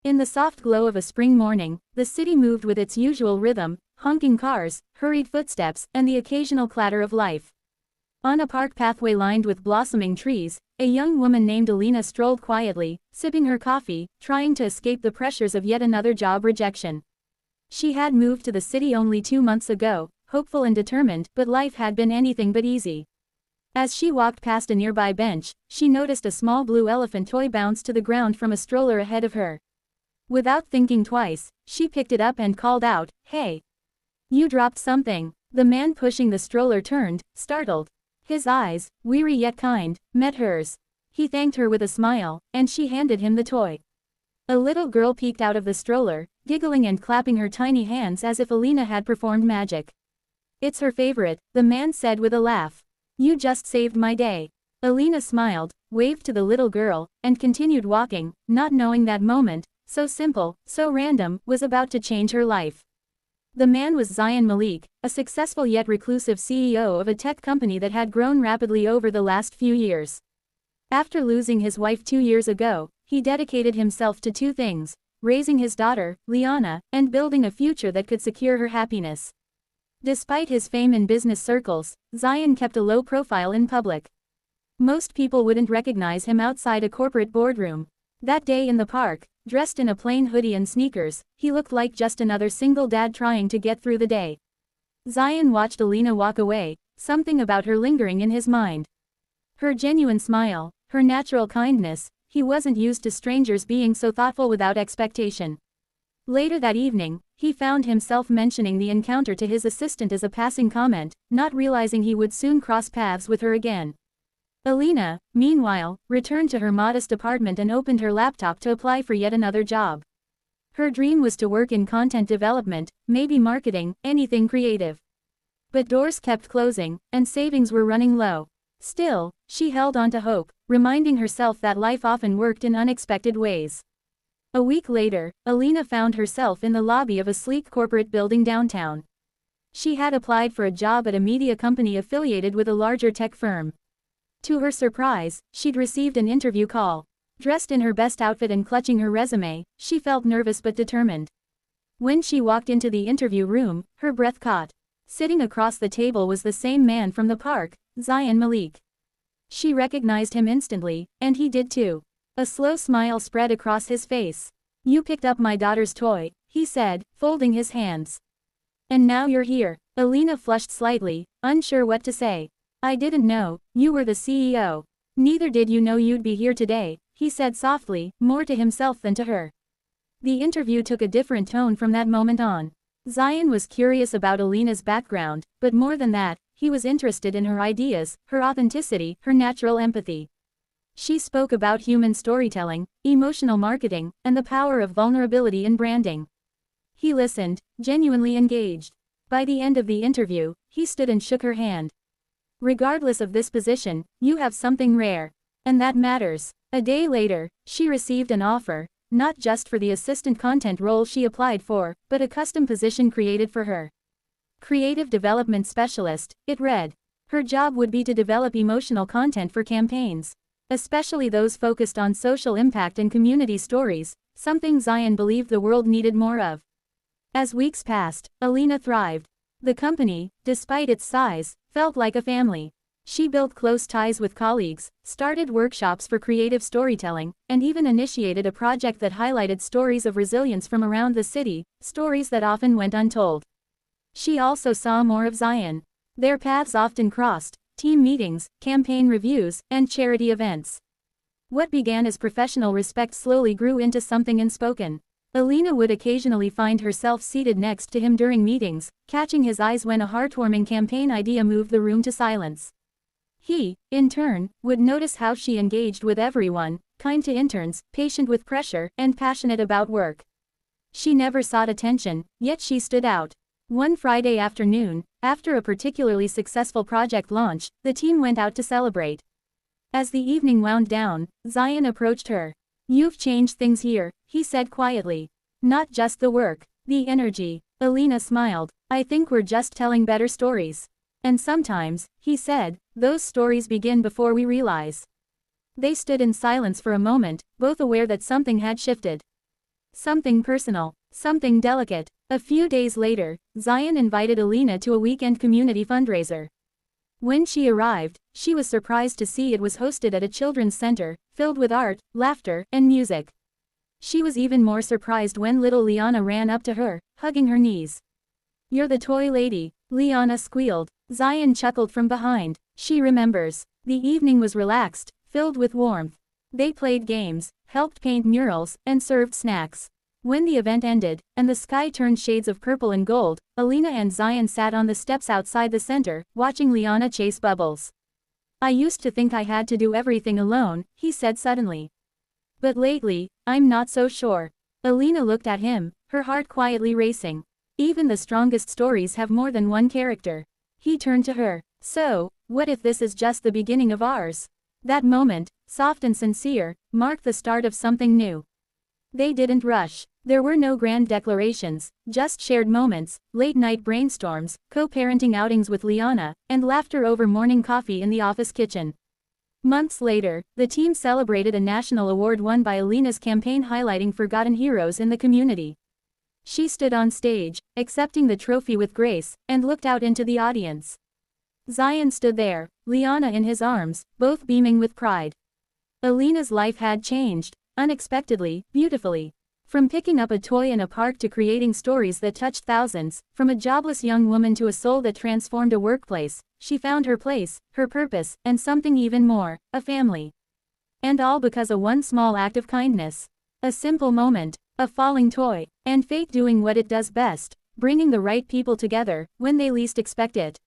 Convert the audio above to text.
In the soft glow of a spring morning, the city moved with its usual rhythm, honking cars, hurried footsteps, and the occasional clatter of life. On a park pathway lined with blossoming trees, a young woman named Alina strolled quietly, sipping her coffee, trying to escape the pressures of yet another job rejection. She had moved to the city only 2 months ago, hopeful and determined, but life had been anything but easy. As she walked past a nearby bench, she noticed a small blue elephant toy bounce to the ground from a stroller ahead of her. Without thinking twice, she picked it up and called out, "Hey! You dropped something." The man pushing the stroller turned, startled. His eyes, weary yet kind, met hers. He thanked her with a smile, and she handed him the toy. A little girl peeked out of the stroller, giggling and clapping her tiny hands as if Alina had performed magic. "It's her favorite," the man said with a laugh. "You just saved my day." Alina smiled, waved to the little girl, and continued walking, not knowing that moment, so simple, so random, was about to change her life. The man was Zayan Malik, a successful yet reclusive CEO of a tech company that had grown rapidly over the last few years. After losing his wife 2 years ago, he dedicated himself to 2 things: raising his daughter, Liana, and building a future that could secure her happiness. Despite his fame in business circles, Zayan kept a low profile in public. Most people wouldn't recognize him outside a corporate boardroom. That day in the park, dressed in a plain hoodie and sneakers, he looked like just another single dad trying to get through the day. Zayan watched Alina walk away, something about her lingering in his mind. Her genuine smile, her natural kindness, he wasn't used to strangers being so thoughtful without expectation. Later that evening, he found himself mentioning the encounter to his assistant as a passing comment, not realizing he would soon cross paths with her again. Alina, meanwhile, returned to her modest apartment and opened her laptop to apply for yet another job. Her dream was to work in content development, maybe marketing, anything creative. But doors kept closing, and savings were running low. Still, she held on to hope, reminding herself that life often worked in unexpected ways. A week later, Alina found herself in the lobby of a sleek corporate building downtown. She had applied for a job at a media company affiliated with a larger tech firm. To her surprise, she'd received an interview call. Dressed in her best outfit and clutching her resume, she felt nervous but determined. When she walked into the interview room, her breath caught. Sitting across the table was the same man from the park, Zayan Malik. She recognized him instantly, and he did too. A slow smile spread across his face. "You picked up my daughter's toy," he said, folding his hands. "And now you're here." Alina flushed slightly, unsure what to say. "I didn't know you were the CEO." "Neither did you know you'd be here today," he said softly, more to himself than to her. The interview took a different tone from that moment on. Zayan was curious about Alina's background, but more than that, he was interested in her ideas, her authenticity, her natural empathy. She spoke about human storytelling, emotional marketing, and the power of vulnerability in branding. He listened, genuinely engaged. By the end of the interview, he stood and shook her hand. "Regardless of this position, you have something rare. And that matters." A day later, she received an offer, not just for the assistant content role she applied for, but a custom position created for her. Creative Development Specialist, it read. Her job would be to develop emotional content for campaigns, especially those focused on social impact and community stories, something Zayan believed the world needed more of. As weeks passed, Alina thrived. The company, despite its size, felt like a family. She built close ties with colleagues, started workshops for creative storytelling, and even initiated a project that highlighted stories of resilience from around the city, stories that often went untold. She also saw more of Zayan. Their paths often crossed: team meetings, campaign reviews, and charity events. What began as professional respect slowly grew into something unspoken. Alina would occasionally find herself seated next to him during meetings, catching his eyes when a heartwarming campaign idea moved the room to silence. He, in turn, would notice how she engaged with everyone, kind to interns, patient with pressure, and passionate about work. She never sought attention, yet she stood out. One Friday afternoon, after a particularly successful project launch, the team went out to celebrate. As the evening wound down, Zayan approached her. "You've changed things here," he said quietly. "Not just the work, the energy." Alina smiled. "I think we're just telling better stories. And sometimes," he said, "those stories begin before we realize." They stood in silence for a moment, both aware that something had shifted. Something personal. Something delicate. A few days later, Zion invited Alina to a weekend community fundraiser. When she arrived, she was surprised to see it was hosted at a children's center, filled with art, laughter, and music. She was even more surprised when little Liana ran up to her, hugging her knees. "You're the toy lady," Liana squealed. Zion chuckled from behind. She remembers. The evening was relaxed, filled with warmth. They played games, helped paint murals, and served snacks. When the event ended, and the sky turned shades of purple and gold, Alina and Zion sat on the steps outside the center, watching Liana chase bubbles. "I used to think I had to do everything alone," he said suddenly. "But lately, I'm not so sure." Alina looked at him, her heart quietly racing. Even the strongest stories have more than one character. He turned to her. "So, what if this is just the beginning of ours?" That moment, soft and sincere, marked the start of something new. They didn't rush. There were no grand declarations, just shared moments, late-night brainstorms, co-parenting outings with Liana, and laughter over morning coffee in the office kitchen. Months later, the team celebrated a national award won by Alina's campaign highlighting forgotten heroes in the community. She stood on stage, accepting the trophy with grace, and looked out into the audience. Zion stood there, Liana in his arms, both beaming with pride. Alina's life had changed, unexpectedly, beautifully. From picking up a toy in a park to creating stories that touched thousands, from a jobless young woman to a soul that transformed a workplace, she found her place, her purpose, and something even more, a family. And all because of one small act of kindness. A simple moment, a falling toy, and fate doing what it does best, bringing the right people together, when they least expect it.